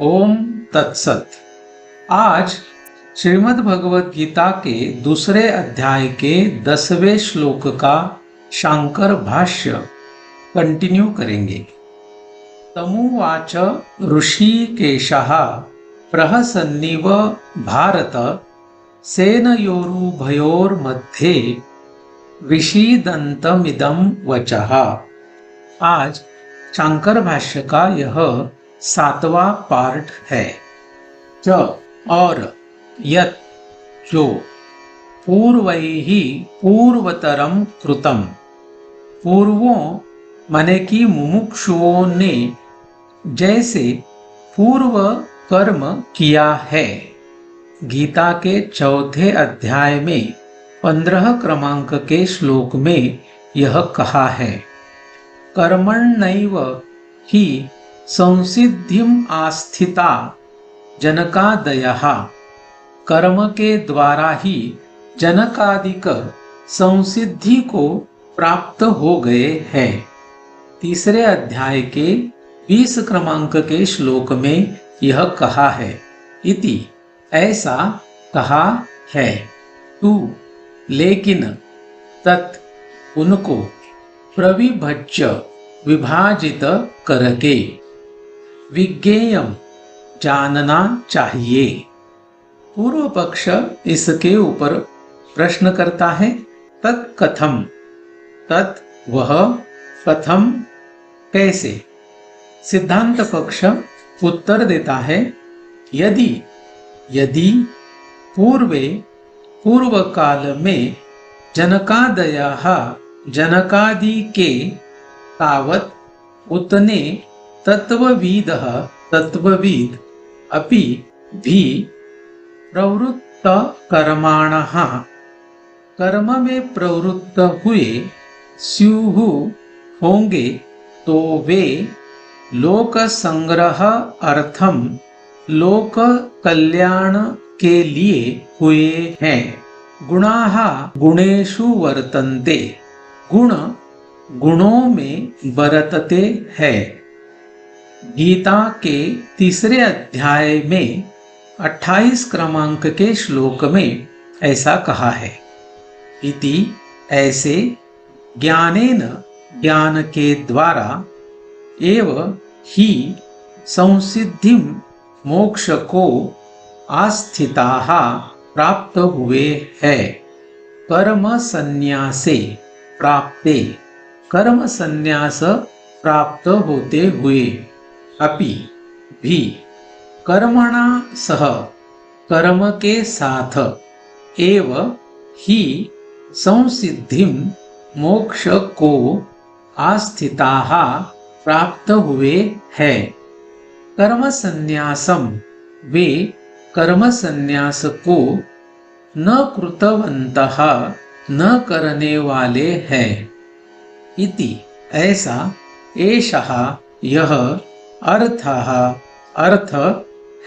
ओम तत्सत। आज श्रीमद् भगवत गीता के दूसरे अध्याय के 10वें श्लोक का शांकर भाष्य कंटिन्यू करेंगे। तमुवाच ऋषिकेशः प्रहसन्निव भारत सेनयोरुभयोर्मध्ये विषीदन्तमिदं वचः। आज शांकर भाष्य का यह 7वां पार्ट है। च और यत् जो पूर्वैहि पूर्वतरम कृतम, पूर्वों माने कि मुमुक्षुओं ने जैसे पूर्व कर्म किया है। गीता के 4थे अध्याय में 15 क्रमांक के श्लोक में यह कहा है, कर्मण्यैव हि संसिद्धिम आस्थिता जनकादयः। कर्म के द्वारा ही जनकादिक संसिद्धि को प्राप्त हो गए हैं। तीसरे अध्याय के 20 क्रमांक के श्लोक में यह कहा है, इति ऐसा कहा है। तू लेकिन तत् उनको प्रविभज्य विभाजित करके विज्ञेयम जानना चाहिए। पूर्व पक्ष इसके ऊपर प्रश्न करता है, तत्कथम, तत् वह, कथम कैसे। सिद्धांत पक्ष उत्तर देता है, यदि पूर्वे पूर्व काल में जनकादयः जनकादि के तावत उतने तत्वविदः तत्वविद अपि भी प्रवृत्त कर्माणः कर्म में प्रवृत्त हुए स्युः होंगे तो वे लोक संग्रह अर्थम लोक कल्याण के लिए हुए हैं। गुणाः गुणेषु वर्तन्ते, गुण गुणों में बरतते हैं। गीता के तीसरे अध्याय में 28 क्रमांक के श्लोक में ऐसा कहा है, इति ऐसे ज्ञानेन ज्ञान के द्वारा एव ही संसिद्धि मोक्ष को आस्थिताः प्राप्त हुए हैं। कर्म संन्यासे प्राप्ते, कर्म संन्यास प्राप्त होते हुए, अपि भी कर्मणा सह कर्म के साथ एव ही संसिद्धिम मोक्ष को आस्थिताः प्राप्त हुए हैं। कर्म संन्यासम, वे कर्म संन्यास को न कृतवन्तः न करने वाले हैं। इति ऐसा एषः यह अर्थः अर्थ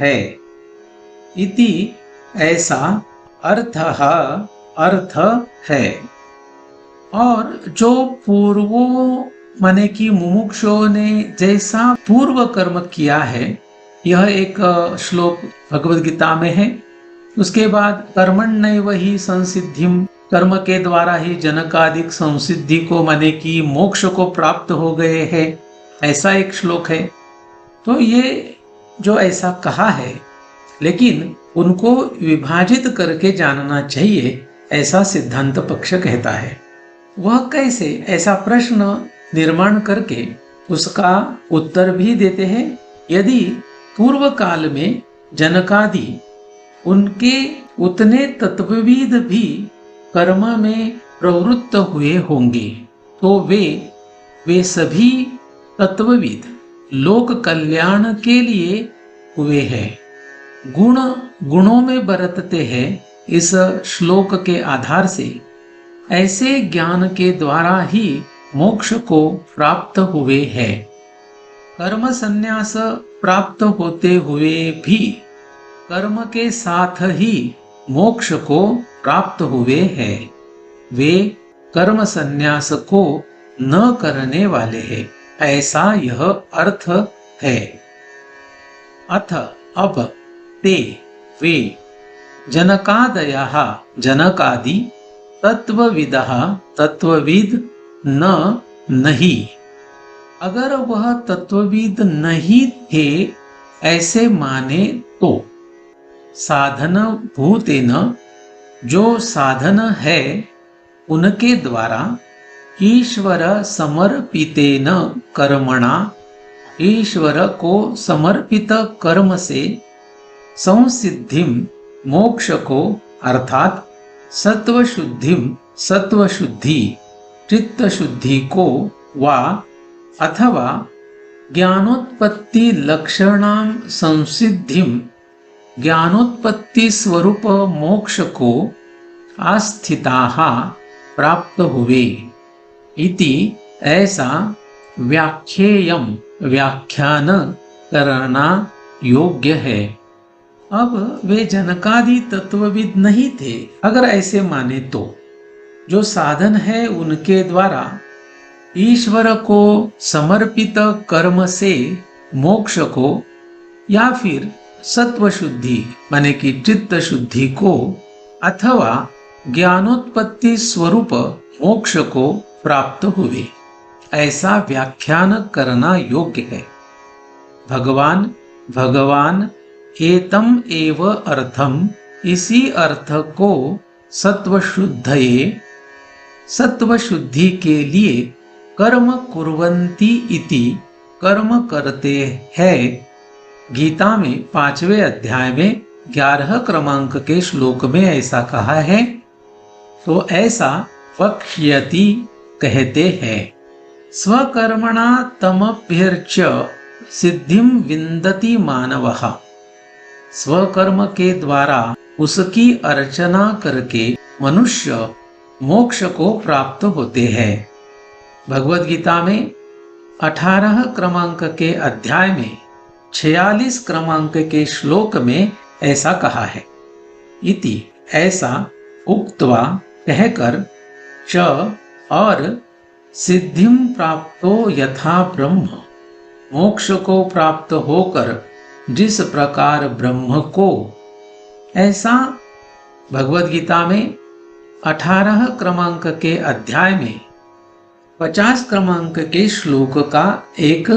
है। इति ऐसा अर्थः अर्थ है। और जो पूर्वों माने कि मुमुक्षुओं ने जैसा पूर्व कर्म किया है, यह एक श्लोक भगवद गीता में है। उसके बाद कर्मण्यैव हि संसिद्धिम, कर्म के द्वारा ही जनकादिक संसिद्धि को माने कि मोक्ष को प्राप्त हो गए हैं, ऐसा एक श्लोक है। तो ये जो ऐसा कहा है, लेकिन उनको विभाजित करके जानना चाहिए, ऐसा सिद्धांत पक्ष कहता है। वह कैसे, ऐसा प्रश्न निर्माण करके उसका उत्तर भी देते हैं। यदि पूर्व काल में जनकादि उनके उतने तत्वविद भी कर्म में प्रवृत्त हुए होंगे, तो वे सभी तत्वविद लोक कल्याण के लिए हुए हैं। गुण गुणों में बरतते हैं। इस श्लोक के आधार से ऐसे ज्ञान के द्वारा ही मोक्ष को प्राप्त हुए हैं। कर्म संन्यास प्राप्त होते हुए भी कर्म के साथ ही मोक्ष को प्राप्त हुए हैं। वे कर्म संन्यास को न करने वाले हैं, ऐसा यह अर्थ है। अथ अब ते वे जनकादयः जनकादि तत्वविदः तत्वविद न नहीं, अगर वह तत्वविद नहीं थे ऐसे माने तो साधन भूतेन जो साधन है उनके द्वारा ईश्वर समर्पितेन कर्मणा ईश्वर को समर्पित कर्म से संसिद्धिम मोक्ष को अर्थात सत्वशुद्धिम सत्वशुद्धि चित्त शुद्धि को वा अथवा ज्ञानोत्पत्ति लक्षणां संसिद्धिम ज्ञानोत्पत्ति स्वरूप मोक्ष को आस्थिताः प्राप्त हुए इति ऐसा व्याख्येयम व्याख्यान करना योग्य है। अब वे जनकादि तत्वविद नहीं थे अगर ऐसे माने तो जो साधन है उनके द्वारा ईश्वर को समर्पित कर्म से मोक्ष को या फिर सत्व शुद्धि माने कि चित्त शुद्धि को अथवा ज्ञानोत्पत्ति स्वरूप मोक्ष को प्राप्त हुए ऐसा व्याख्यान करना योग्य है। भगवान एतम एव अर्थम इसी अर्थ को सत्व शुद्धि के लिए कर्म कुर्वन्ति इति कर्म करते हैं गीता में 5वें अध्याय में 11 क्रमांक के श्लोक में ऐसा कहा है। तो ऐसा वक्ष्यति कहते हैं। स्वकर्मणा तमभ्यर्च सिद्धिम विन्दति मानवः, स्वकर्म के द्वारा उसकी अर्चना करके मनुष्य मोक्ष को प्राप्त होते हैं। भगवद गीता में 18 क्रमांक के अध्याय में 46 क्रमांक के श्लोक में ऐसा कहा है। इति ऐसा उक्त्वा कहकर च और सिद्धिम प्राप्तो यथा ब्रह्म, मोक्ष को प्राप्त होकर जिस प्रकार ब्रह्म को, ऐसा भगवद गीता में 18 क्रमांक के अध्याय में 50 क्रमांक के श्लोक का एक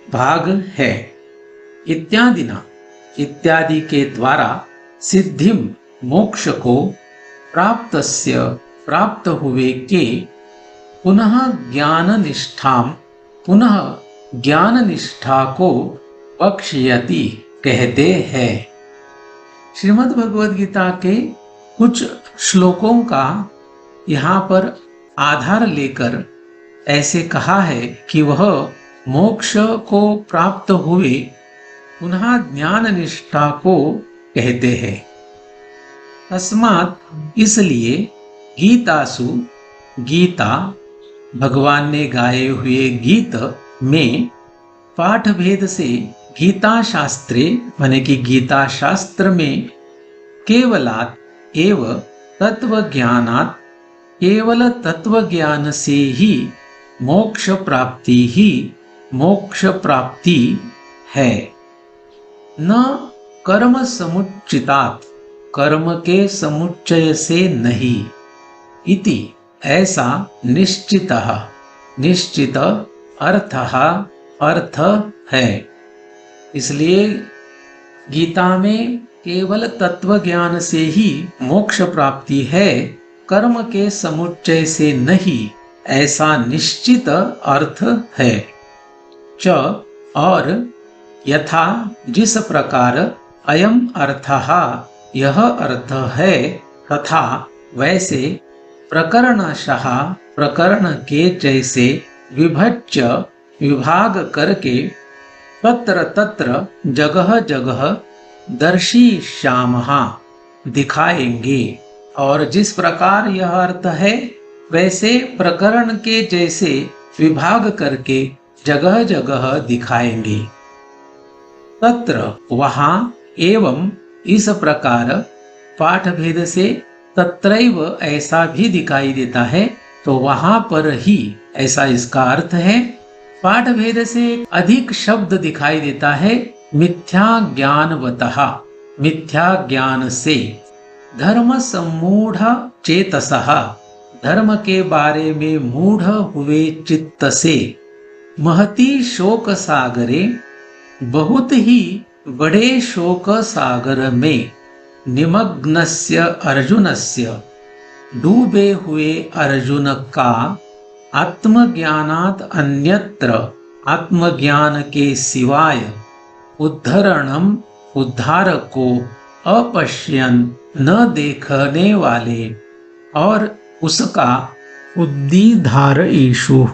भाग है। इत्यादि के द्वारा सिद्धिम मोक्ष को प्राप्त हुए के पुनः ज्ञान निष्ठा को वक्ष्यति कहते हैं। श्रीमद् भगवद गीता के कुछ श्लोकों का यहाँ पर आधार लेकर ऐसे कहा है कि वह मोक्ष को प्राप्त हुए पुनः ज्ञान निष्ठा को कहते हैं। तस्मात् इसलिए गीता भगवान ने गाए हुए गीत में पाठ भेद से गीता शास्त्रे माने कि गीता शास्त्र में केवलात् एव तत्वज्ञानात् केवल तत्व ज्ञान से ही मोक्ष प्राप्ति है, न कर्म समुच्चितात् कर्म के समुच्चय से नहीं। इति ऐसा निश्चित अर्थ है। इसलिए गीता में केवल तत्व ज्ञान से ही मोक्ष प्राप्ति है, कर्म के समुच्चय से नहीं, ऐसा निश्चित अर्थ है। च और यथा जिस प्रकार अयम अर्थः यह अर्थ है, तथा वैसे प्रकरणशः प्रकरण के जैसे विभज्य विभाग करके तत्र तत्र जगह जगह दर्शिष्यामः दिखाएंगे। और जिस प्रकार यह अर्थ है वैसे प्रकरण के जैसे विभाग करके जगह जगह दिखाएंगे। तत्र वहाँ एवं इस प्रकार पाठ भेद से तत्रैव ऐसा भी दिखाई देता है, तो वहां पर ही ऐसा इसका अर्थ है। पाठ भेद से अधिक शब्द दिखाई देता है मिथ्या ज्ञानवतः, मिथ्या ज्ञान से, धर्म सम्मूढ़ चेतसः, धर्म के बारे में मूढ़ हुए चित्त से, महती शोक सागरे, बहुत ही बड़े शोक सागर में, निमग्नस्य अर्जुनस्य, डूबे हुए अर्जुन का, आत्मज्ञानात् अन्यत्र, आत्मज्ञान के सिवाय, उद्धरणम, उद्धार को, अपश्यन, न देखने वाले, और उसका उद्धारयिषुः,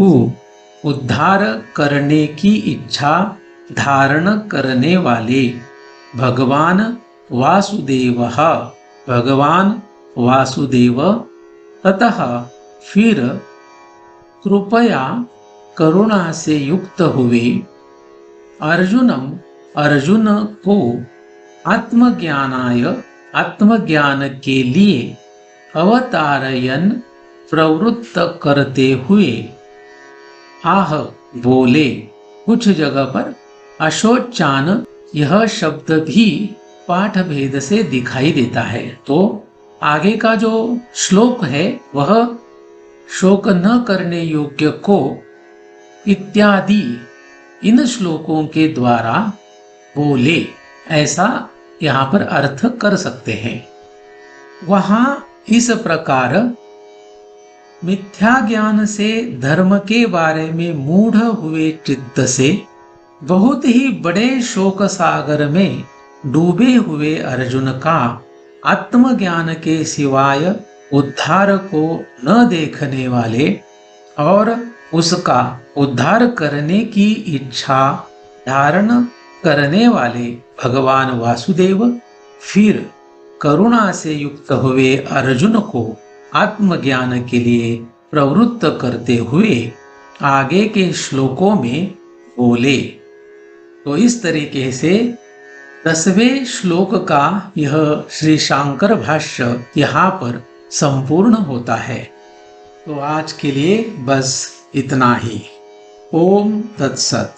उद्धार करने की इच्छा धारण करने वाले, भगवान वासुदेवः, भगवान वासुदेव, ततः फिर कृपया करुणा से युक्त हुए, अर्जुनम, अर्जुन को, आत्मज्ञानाय, आत्मज्ञान के लिए, अवतारयन, प्रवृत्त करते हुए, आह, बोले। कुछ जगह पर अशोचान यह शब्द भी पाठ भेद से दिखाई देता है। तो आगे का जो श्लोक है वह शोक न करने योग्य को इत्यादि इन श्लोकों के द्वारा बोले, ऐसा यहाँ पर अर्थ कर सकते हैं। वहां इस प्रकार मिथ्या ज्ञान से, धर्म के बारे में मूढ़ हुए चित्त से, बहुत ही बड़े शोक सागर में डूबे हुए अर्जुन का, आत्मज्ञान के सिवाय उद्धार को न देखने वाले और उसका उद्धार करने की इच्छा धारण करने वाले भगवान वासुदेव, फिर करुणा से युक्त हुए अर्जुन को आत्मज्ञान के लिए प्रवृत्त करते हुए आगे के श्लोकों में बोले। तो इस तरीके से 10वें श्लोक का यह श्री शांकर भाष्य यहाँ पर संपूर्ण होता है। तो आज के लिए बस इतना ही। ओम तत्सत।